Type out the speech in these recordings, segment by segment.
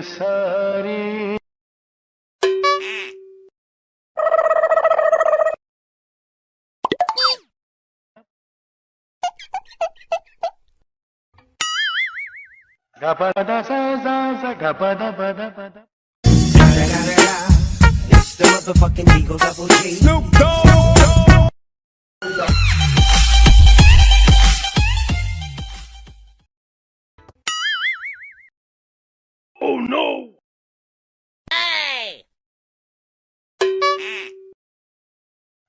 सारी गपदा सा सा सा गपदा पदा पदा. It's the motherfucking Eagle Double G. Snoop Dogg. Oh no!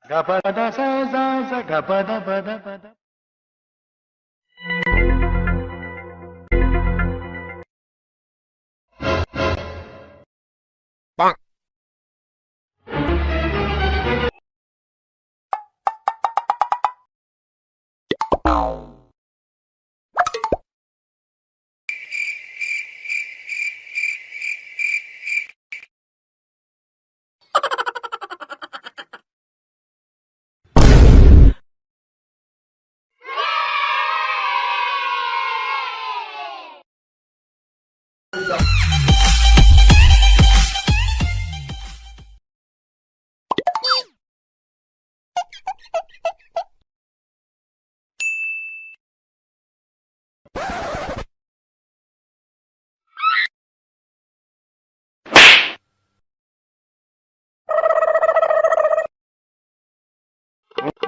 Gapada sa sa sa gapada pada pada. Bonk.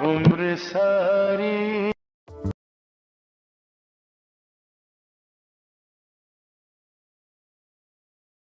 उम्र सारी